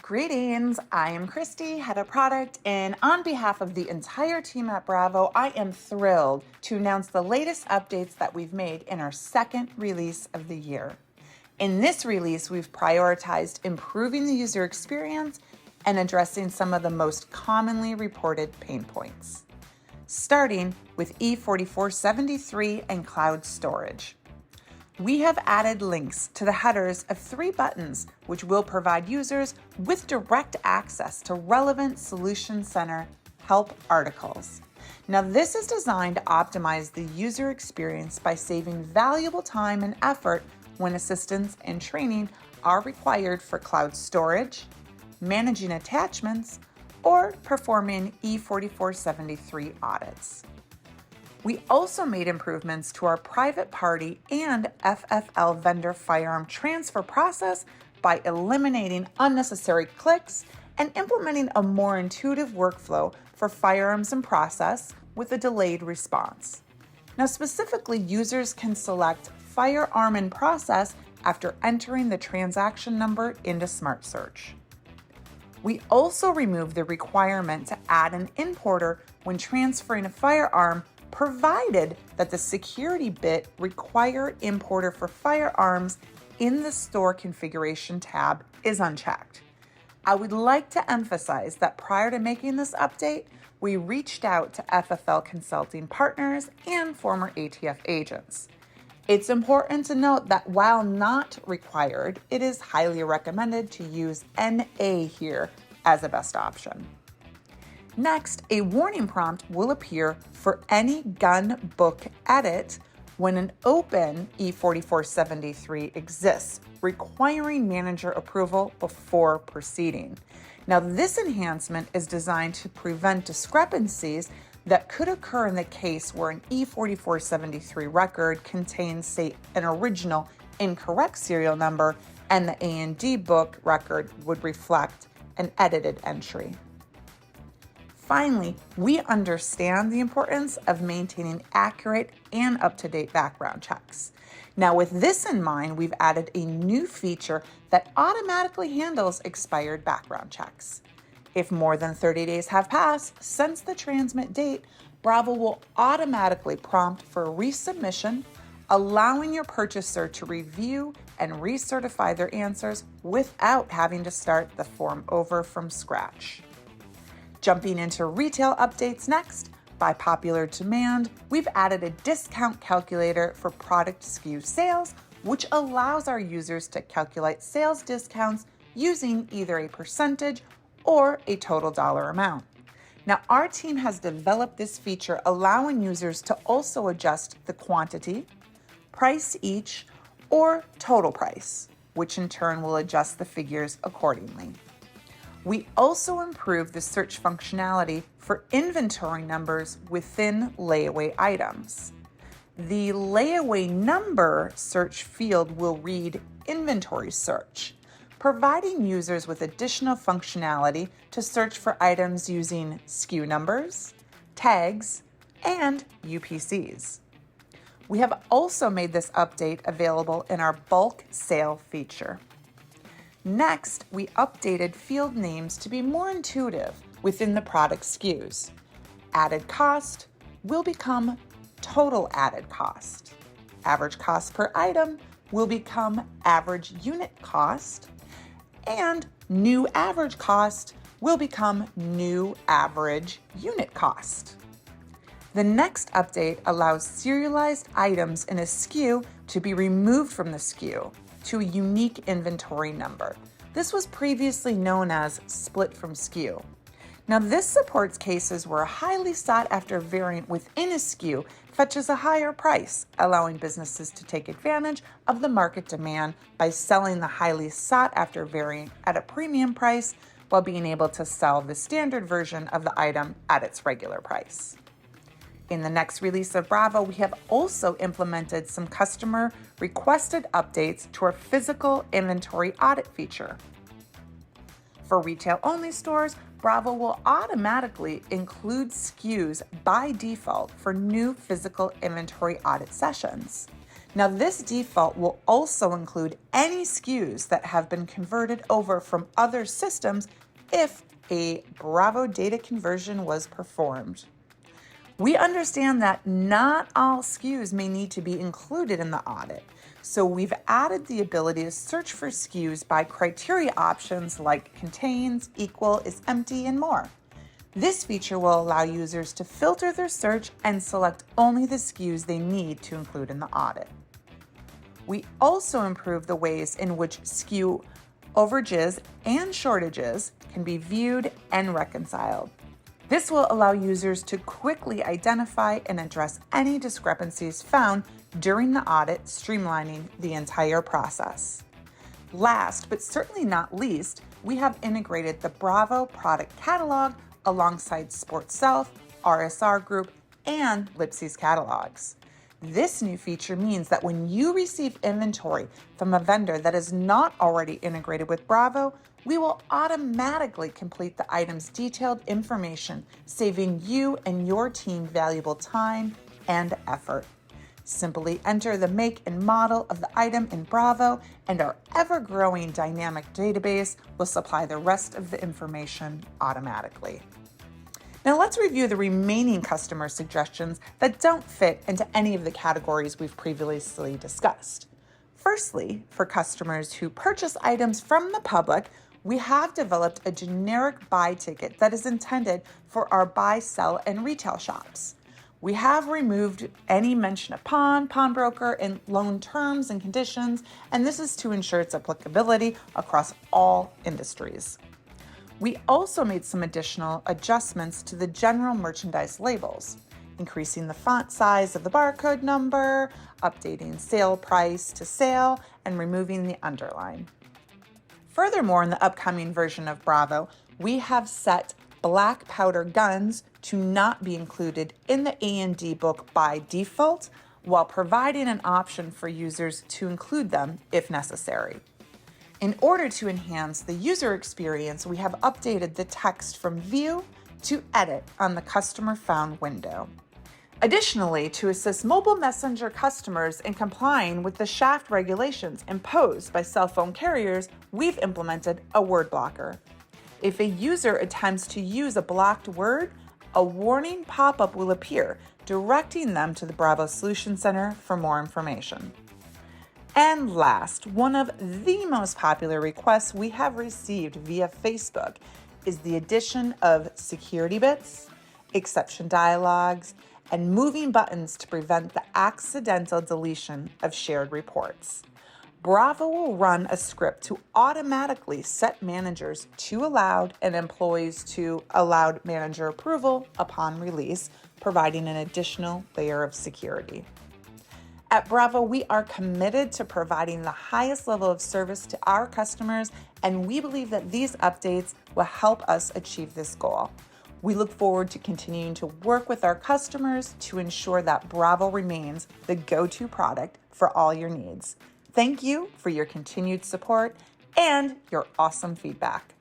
Greetings, I am Christy, head of product, and on behalf of the entire team at Bravo, I am thrilled to announce the latest updates that we've made in our second release of the year. In this release, we've prioritized improving the user experience and addressing some of the most commonly reported pain points. Starting with E4473 and cloud storage. We have added links to the headers of 3 buttons, which will provide users with direct access to relevant Solution Center help articles. Now, this is designed to optimize the user experience by saving valuable time and effort when assistance and training are required for cloud storage, managing attachments, or performing E4473 audits. We also made improvements to our private party and FFL vendor firearm transfer process by eliminating unnecessary clicks and implementing a more intuitive workflow for firearms in process with a delayed response. Now, specifically, users can select firearm in process after entering the transaction number into Smart Search. We also removed the requirement to add an importer when transferring a firearm, provided that the security bit require importer for firearms in the store configuration tab is unchecked. I would like to emphasize that prior to making this update, we reached out to FFL consulting partners and former ATF agents. It's important to note that while not required, it is highly recommended to use NA here as a best option. Next, a warning prompt will appear for any gun book edit when an open E4473 exists, requiring manager approval before proceeding. Now, this enhancement is designed to prevent discrepancies that could occur in the case where an E4473 record contains, say, an original incorrect serial number and the A&D book record would reflect an edited entry. Finally, we understand the importance of maintaining accurate and up-to-date background checks. Now, with this in mind, we've added a new feature that automatically handles expired background checks. If more than 30 days have passed since the transmit date, Bravo will automatically prompt for resubmission, allowing your purchaser to review and recertify their answers without having to start the form over from scratch. Jumping into retail updates next, by popular demand, we've added a discount calculator for product SKU sales, which allows our users to calculate sales discounts using either a percentage or a total dollar amount. Now, our team has developed this feature, allowing users to also adjust the quantity, price each, or total price, which in turn will adjust the figures accordingly. We also improved the search functionality for inventory numbers within layaway items. The layaway number search field will read inventory search, providing users with additional functionality to search for items using SKU numbers, tags, and UPCs. We have also made this update available in our bulk sale feature. Next, we updated field names to be more intuitive within the product SKUs. Added cost will become total added cost. Average cost per item will become average unit cost. And new average cost will become new average unit cost. The next update allows serialized items in a SKU to be removed from the SKU to a unique inventory number. This was previously known as split from SKU. Now, this supports cases where a highly sought after variant within a SKU fetches a higher price, allowing businesses to take advantage of the market demand by selling the highly sought after variant at a premium price while being able to sell the standard version of the item at its regular price. In the next release of Bravo, we have also implemented some customer requested updates to our physical inventory audit feature. For retail-only stores, Bravo will automatically include SKUs by default for new physical inventory audit sessions. Now, this default will also include any SKUs that have been converted over from other systems if a Bravo data conversion was performed. We understand that not all SKUs may need to be included in the audit, so we've added the ability to search for SKUs by criteria options like contains, equal, is empty, and more. This feature will allow users to filter their search and select only the SKUs they need to include in the audit. We also improve the ways in which SKU overages and shortages can be viewed and reconciled. This will allow users to quickly identify and address any discrepancies found during the audit, streamlining the entire process. Last, but certainly not least, we have integrated the Bravo product catalog alongside Sports Self, RSR Group, and Lipsy's catalogs. This new feature means that when you receive inventory from a vendor that is not already integrated with Bravo, we will automatically complete the item's detailed information, saving you and your team valuable time and effort. Simply enter the make and model of the item in Bravo, and our ever-growing dynamic database will supply the rest of the information automatically. Now let's review the remaining customer suggestions that don't fit into any of the categories we've previously discussed. Firstly, for customers who purchase items from the public, we have developed a generic buy ticket that is intended for our buy, sell, and retail shops. We have removed any mention of pawnbroker, and loan terms and conditions, and this is to ensure its applicability across all industries. We also made some additional adjustments to the general merchandise labels, increasing the font size of the barcode number, updating sale price to sale, and removing the underline. Furthermore, in the upcoming version of Bravo, we have set black powder guns to not be included in the A&D book by default, while providing an option for users to include them if necessary. In order to enhance the user experience, we have updated the text from View to Edit on the Customer Found window. Additionally, to assist mobile messenger customers in complying with the S.H.A.F.T regulations imposed by cell phone carriers, we've implemented a word blocker. If a user attempts to use a blocked word, a warning pop-up will appear, directing them to the Bravo Solution Center for more information. And last, one of the most popular requests we have received via Facebook is the addition of security bits, exception dialogues, and moving buttons to prevent the accidental deletion of shared reports. Bravo will run a script to automatically set managers to allowed and employees to allowed manager approval upon release, providing an additional layer of security. At Bravo, we are committed to providing the highest level of service to our customers, and we believe that these updates will help us achieve this goal. We look forward to continuing to work with our customers to ensure that Bravo remains the go-to product for all your needs. Thank you for your continued support and your awesome feedback.